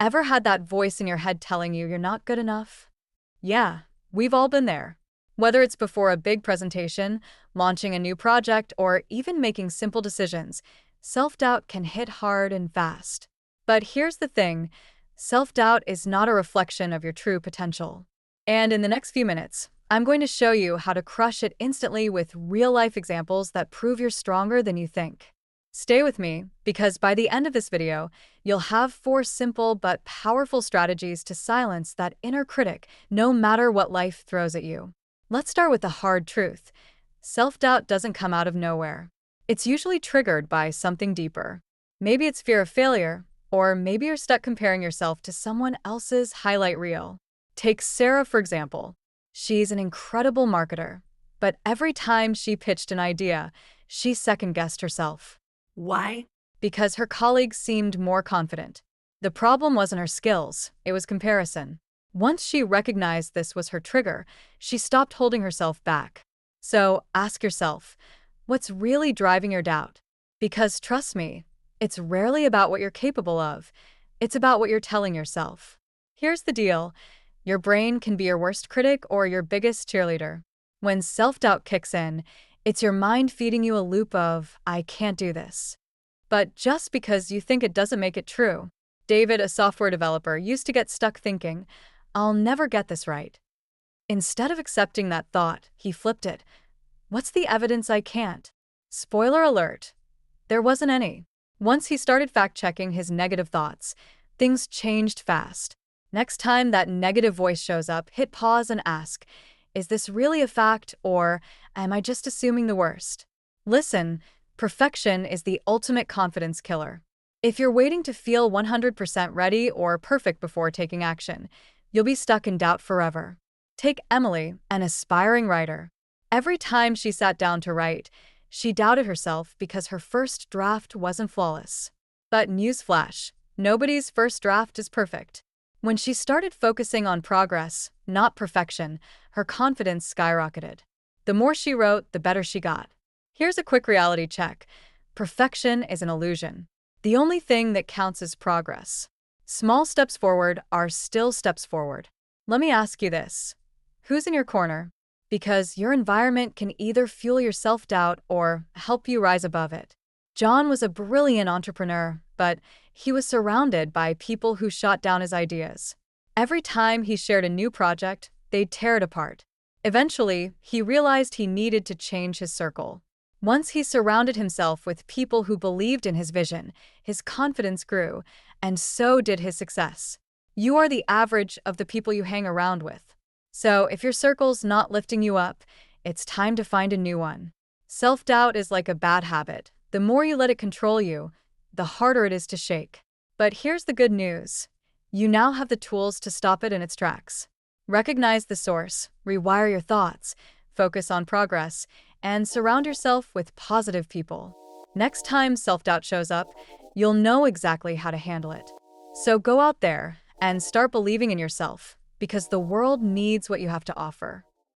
Ever had that voice in your head telling you you're not good enough? Yeah, we've all been there. Whether it's before a big presentation, launching a new project, or even making simple decisions, self-doubt can hit hard and fast. But here's the thing, self-doubt is not a reflection of your true potential. And in the next few minutes, I'm going to show you how to crush it instantly with real-life examples that prove you're stronger than you think. Stay with me, because by the end of this video, you'll have 4 simple but powerful strategies to silence that inner critic, no matter what life throws at you. Let's start with the hard truth. Self-doubt doesn't come out of nowhere. It's usually triggered by something deeper. Maybe it's fear of failure, or maybe you're stuck comparing yourself to someone else's highlight reel. Take Sarah, for example. She's an incredible marketer, but every time she pitched an idea, she second-guessed herself. Why? Because her colleagues seemed more confident. The problem wasn't her skills, it was comparison. Once she recognized this was her trigger, she stopped holding herself back. So ask yourself, what's really driving your doubt? Because trust me, it's rarely about what you're capable of. It's about what you're telling yourself. Here's the deal. Your brain can be your worst critic or your biggest cheerleader. When self-doubt kicks in, it's your mind feeding you a loop of, I can't do this. But just because you think it doesn't make it true. David, a software developer, used to get stuck thinking, I'll never get this right. Instead of accepting that thought, he flipped it. What's the evidence I can't? Spoiler alert, there wasn't any. Once he started fact-checking his negative thoughts, things changed fast. Next time that negative voice shows up, hit pause and ask, is this really a fact, or am I just assuming the worst? Listen, perfection is the ultimate confidence killer. If you're waiting to feel 100% ready or perfect before taking action, you'll be stuck in doubt forever. Take Emily, an aspiring writer. Every time she sat down to write, she doubted herself because her first draft wasn't flawless. But newsflash, nobody's first draft is perfect. When she started focusing on progress, not perfection, her confidence skyrocketed. The more she wrote, the better she got. Here's a quick reality check. Perfection is an illusion. The only thing that counts is progress. Small steps forward are still steps forward. Let me ask you this. Who's in your corner? Because your environment can either fuel your self-doubt or help you rise above it. John was a brilliant entrepreneur, but he was surrounded by people who shot down his ideas. Every time he shared a new project, they'd tear it apart. Eventually, he realized he needed to change his circle. Once he surrounded himself with people who believed in his vision, his confidence grew, and so did his success. You are the average of the people you hang around with. So if your circle's not lifting you up, it's time to find a new one. Self-doubt is like a bad habit. The more you let it control you, the harder it is to shake. But here's the good news. You now have the tools to stop it in its tracks. Recognize the source, rewire your thoughts, focus on progress, and surround yourself with positive people. Next time self-doubt shows up, you'll know exactly how to handle it. So go out there and start believing in yourself, because the world needs what you have to offer.